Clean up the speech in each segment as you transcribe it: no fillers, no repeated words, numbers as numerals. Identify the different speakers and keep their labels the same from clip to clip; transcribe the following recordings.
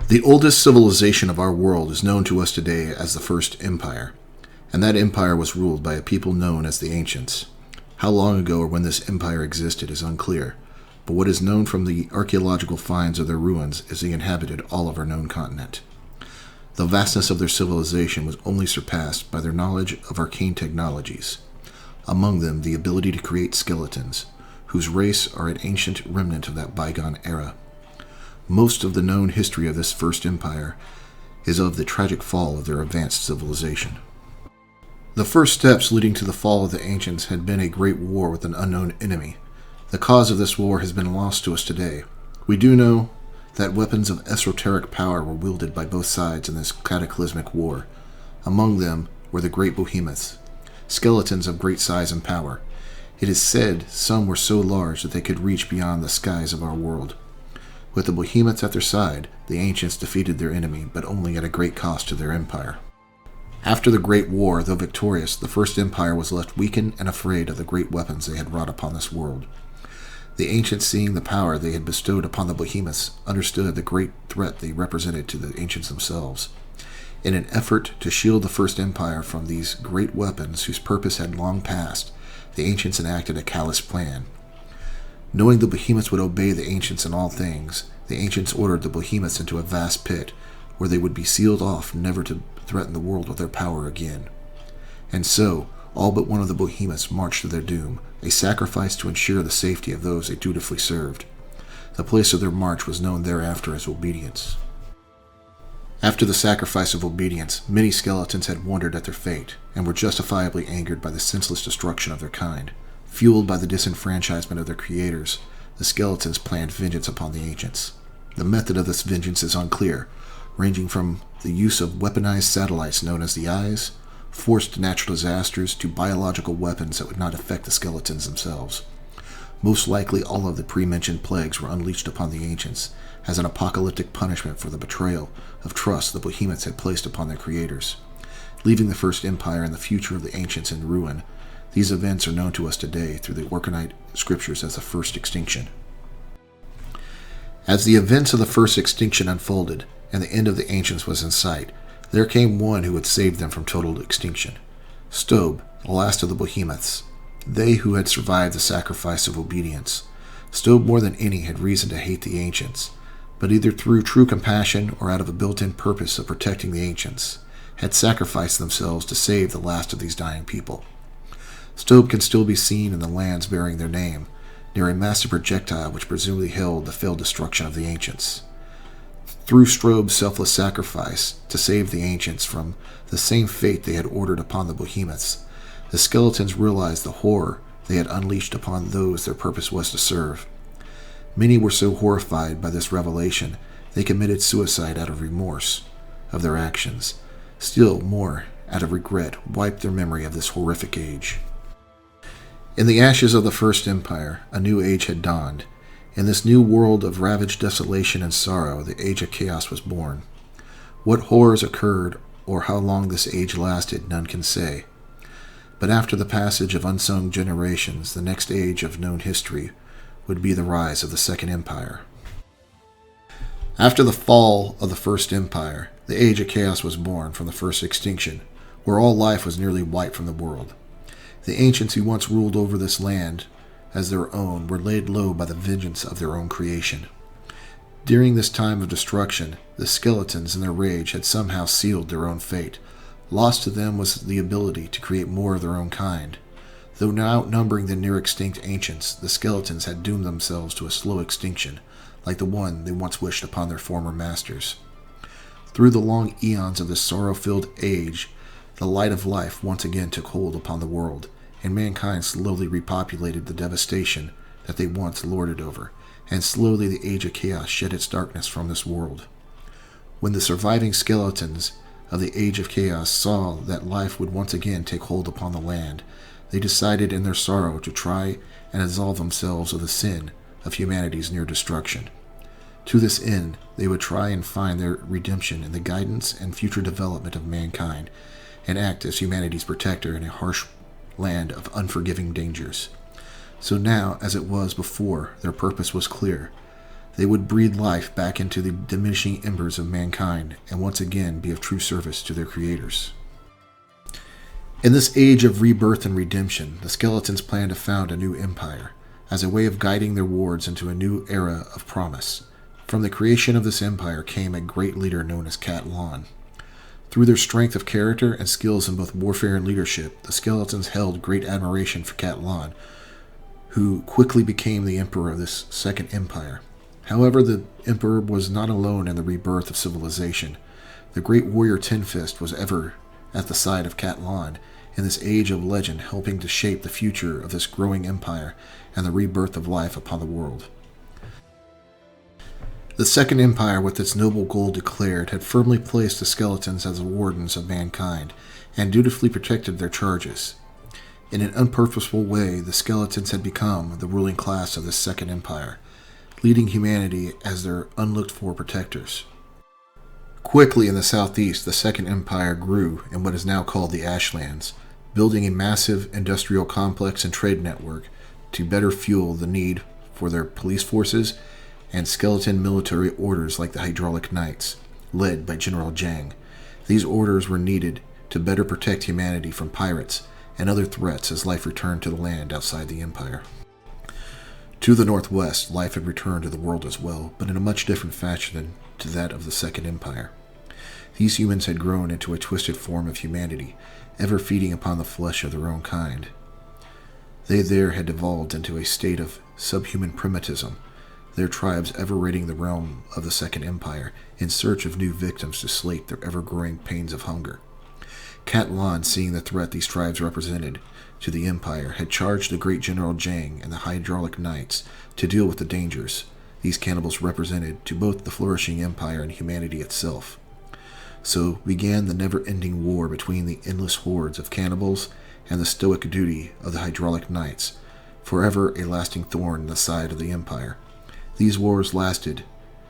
Speaker 1: The oldest civilization of our world is known to us today as the First Empire, and that empire was ruled by a people known as the Ancients. How long ago or when this empire existed is unclear, but what is known from the archaeological finds of their ruins is they inhabited all of our known continent. The vastness of their civilization was only surpassed by their knowledge of arcane technologies, among them the ability to create skeletons, whose race are an ancient remnant of that bygone era. Most of the known history of this First Empire is of the tragic fall of their advanced civilization. The first steps leading to the fall of the Ancients had been a great war with an unknown enemy. The cause of this war has been lost to us today. We do know that weapons of esoteric power were wielded by both sides in this cataclysmic war. Among them were the great behemoths, skeletons of great size and power. It is said some were so large that they could reach beyond the skies of our world. With the behemoths at their side, the Ancients defeated their enemy, but only at a great cost to their empire. After the Great War, though victorious, the First Empire was left weakened and afraid of the great weapons they had wrought upon this world. The Ancients, seeing the power they had bestowed upon the behemoths, understood the great threat they represented to the Ancients themselves. In an effort to shield the First Empire from these great weapons whose purpose had long passed, the Ancients enacted a callous plan. Knowing the behemoths would obey the Ancients in all things, the Ancients ordered the behemoths into a vast pit, where they would be sealed off never to threaten the world with their power again. And so, all but one of the behemoths marched to their doom, a sacrifice to ensure the safety of those they dutifully served. The place of their march was known thereafter as obedience. After the sacrifice of obedience, many skeletons had wondered at their fate, and were justifiably angered by the senseless destruction of their kind. Fueled by the disenfranchisement of their creators, the skeletons planned vengeance upon the Ancients. The method of this vengeance is unclear, ranging from the use of weaponized satellites known as the Eyes, forced natural disasters, to biological weapons that would not affect the skeletons themselves. Most likely all of the pre-mentioned plagues were unleashed upon the Ancients, as an apocalyptic punishment for the betrayal of trust the behemoths had placed upon their creators. Leaving the First Empire and the future of the Ancients in ruin, these events are known to us today through the Orconite scriptures as the First Extinction. As the events of the First Extinction unfolded, and the end of the Ancients was in sight, there came one who would save them from total extinction. Stobe, the last of the behemoths, they who had survived the sacrifice of obedience. Stobe more than any had reason to hate the Ancients, but either through true compassion or out of a built-in purpose of protecting the Ancients, had sacrificed themselves to save the last of these dying people. Stobe can still be seen in the lands bearing their name, near a massive projectile which presumably held the failed destruction of the Ancients. Through Stobe's selfless sacrifice to save the Ancients from the same fate they had ordered upon the behemoths, the skeletons realized the horror they had unleashed upon those their purpose was to serve. Many were so horrified by this revelation they committed suicide out of remorse of their actions. Still more, out of regret, wiped their memory of this horrific age. In the ashes of the First Empire, a new age had dawned. In this new world of ravaged desolation and sorrow, the Age of Chaos was born. What horrors occurred, or how long this age lasted, none can say. But after the passage of unsung generations, the next age of known history would be the rise of the Second Empire. After the fall of the First Empire, the Age of Chaos was born from the First Extinction, where all life was nearly wiped from the world. The Ancients who once ruled over this land as their own were laid low by the vengeance of their own creation. During this time of destruction, the skeletons in their rage had somehow sealed their own fate. Lost to them was the ability to create more of their own kind. Though now outnumbering the near-extinct Ancients, the skeletons had doomed themselves to a slow extinction, like the one they once wished upon their former masters. Through the long eons of this sorrow-filled age, the light of life once again took hold upon the world, and mankind slowly repopulated the devastation that they once lorded over, and slowly the Age of Chaos shed its darkness from this world. When the surviving skeletons of the Age of Chaos saw that life would once again take hold upon the land, they decided in their sorrow to try and absolve themselves of the sin of humanity's near destruction. To this end, they would try and find their redemption in the guidance and future development of mankind, and act as humanity's protector in a harsh land of unforgiving dangers. So now, as it was before, their purpose was clear. They would breathe life back into the diminishing embers of mankind and once again be of true service to their creators. In this age of rebirth and redemption, the skeletons plan to found a new empire, as a way of guiding their wards into a new era of promise. From the creation of this empire came a great leader known as Cat Lon. Through their strength of character and skills in both warfare and leadership, the skeletons held great admiration for Cat Lon, who quickly became the emperor of this second empire. However, the emperor was not alone in the rebirth of civilization. The great warrior Tin Fist was ever at the side of Cat Lon in this age of legend, helping to shape the future of this growing empire and the rebirth of life upon the world. The Second Empire, with its noble goal declared, had firmly placed the skeletons as the wardens of mankind and dutifully protected their charges. In an unpurposeful way, the skeletons had become the ruling class of this Second Empire, leading humanity as their unlooked-for protectors. Quickly in the southeast, the Second Empire grew in what is now called the Ashlands, building a massive industrial complex and trade network to better fuel the need for their police forces and skeleton military orders like the Hydraulic Knights, led by General Zhang. These orders were needed to better protect humanity from pirates and other threats as life returned to the land outside the Empire. To the northwest, life had returned to the world as well, but in a much different fashion than to that of the Second Empire. These humans had grown into a twisted form of humanity, ever feeding upon the flesh of their own kind. They there had evolved into a state of subhuman primitivism, their tribes ever raiding the realm of the Second Empire in search of new victims to slake their ever-growing pains of hunger. Cat Lon, seeing the threat these tribes represented to the Empire, had charged the great General Zhang and the Hydraulic Knights to deal with the dangers these cannibals represented to both the flourishing Empire and humanity itself. So began the never-ending war between the endless hordes of cannibals and the stoic duty of the Hydraulic Knights, forever a lasting thorn in the side of the Empire. These wars lasted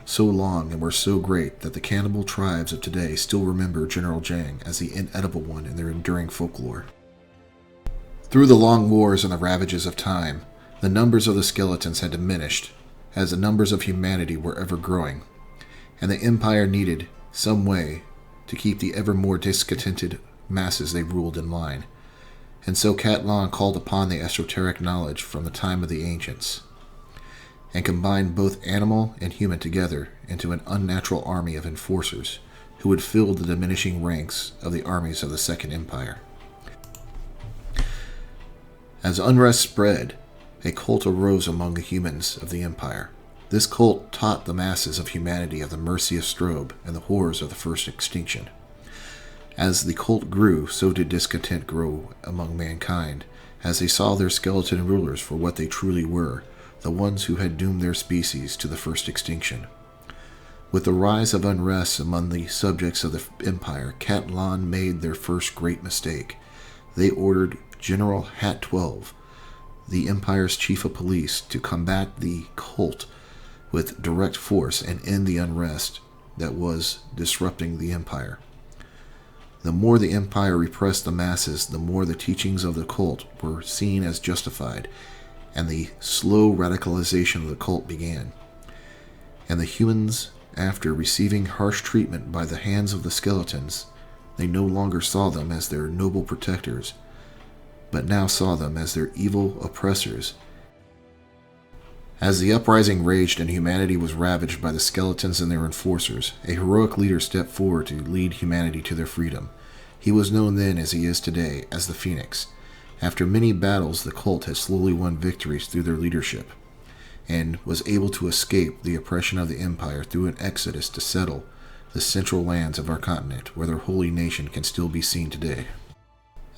Speaker 1: so long and were so great that the cannibal tribes of today still remember General Zhang as the inedible one in their enduring folklore. Through the long wars and the ravages of time, the numbers of the skeletons had diminished, as the numbers of humanity were ever growing, and the Empire needed some way to keep the ever more discontented masses they ruled in line. And so Cat Lon called upon the esoteric knowledge from the time of the ancients, and combined both animal and human together into an unnatural army of enforcers who would fill the diminishing ranks of the armies of the Second Empire. As unrest spread, a cult arose among the humans of the Empire. This cult taught the masses of humanity of the mercy of Stobe and the horrors of the first extinction. As the cult grew, so did discontent grow among mankind, as they saw their skeleton rulers for what they truly were, the ones who had doomed their species to the first extinction. With the rise of unrest among the subjects of the Empire, Cat Lon made their first great mistake. They ordered General Hat 12, the Empire's chief of police, to combat the cult with direct force and end the unrest that was disrupting the Empire. The more the Empire repressed the masses, the more the teachings of the cult were seen as justified, and the slow radicalization of the cult began. And the humans, after receiving harsh treatment by the hands of the skeletons, they no longer saw them as their noble protectors, but now saw them as their evil oppressors. As the uprising raged and humanity was ravaged by the skeletons and their enforcers, a heroic leader stepped forward to lead humanity to their freedom. He was known then, as he is today, as the Phoenix. After many battles, the cult had slowly won victories through their leadership, and was able to escape the oppression of the Empire through an exodus to settle the central lands of our continent, where their holy nation can still be seen today.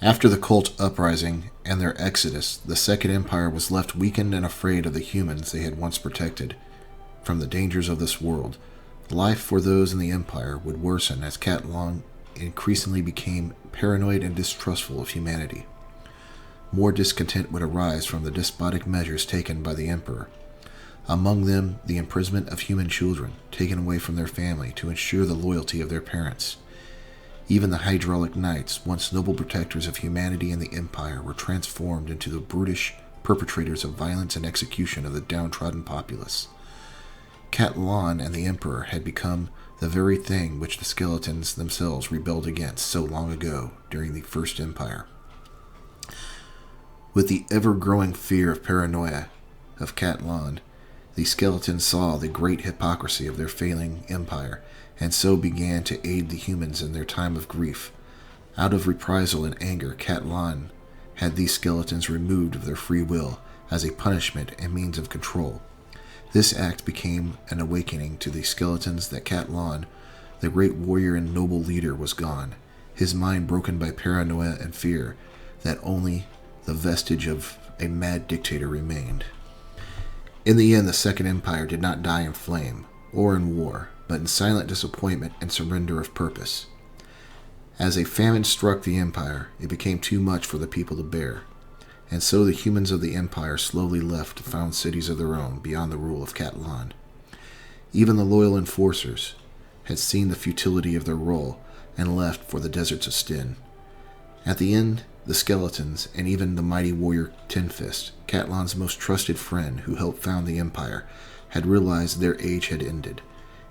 Speaker 1: After the cult uprising and their exodus, the Second Empire was left weakened and afraid of the humans they had once protected from the dangers of this world. Life for those in the Empire would worsen as Cat Lon increasingly became paranoid and distrustful of humanity. More discontent would arise from the despotic measures taken by the Emperor. Among them, the imprisonment of human children, taken away from their family to ensure the loyalty of their parents. Even the Hydraulic Knights, once noble protectors of humanity and the Empire, were transformed into the brutish perpetrators of violence and execution of the downtrodden populace. Catalan and the Emperor had become the very thing which the skeletons themselves rebelled against so long ago during the First Empire. With the ever-growing fear of paranoia of Catalan, the skeletons saw the great hypocrisy of their failing empire, and so began to aid the humans in their time of grief. Out of reprisal and anger, Catalan had these skeletons removed of their free will as a punishment and means of control. This act became an awakening to the skeletons that Catalan, the great warrior and noble leader, was gone, his mind broken by paranoia and fear, that only the vestige of a mad dictator remained. In the end, the Second Empire did not die in flame or in war, but in silent disappointment and surrender of purpose. As a famine struck the empire, it became too much for the people to bear, and so the humans of the empire slowly left to found cities of their own beyond the rule of Catalan. Even the loyal enforcers had seen the futility of their role and left for the deserts of Stin. At the end, the skeletons, and even the mighty warrior Tenfist, Catalan's most trusted friend who helped found the empire, had realized their age had ended,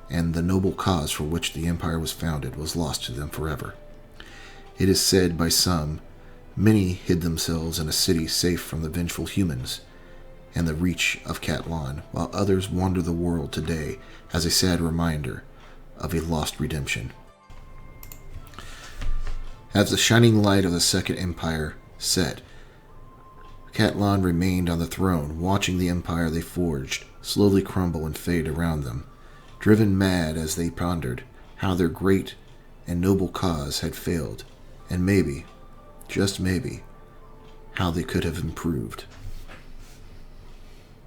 Speaker 1: and the noble cause for which the empire was founded was lost to them forever. It is said by some, many hid themselves in a city safe from the vengeful humans and the reach of Catalan, while others wander the world today as a sad reminder of a lost redemption. As the shining light of the Second Empire set, Catalan remained on the throne, watching the empire they forged slowly crumble and fade around them, driven mad as they pondered how their great and noble cause had failed, and maybe, just maybe, how they could have improved.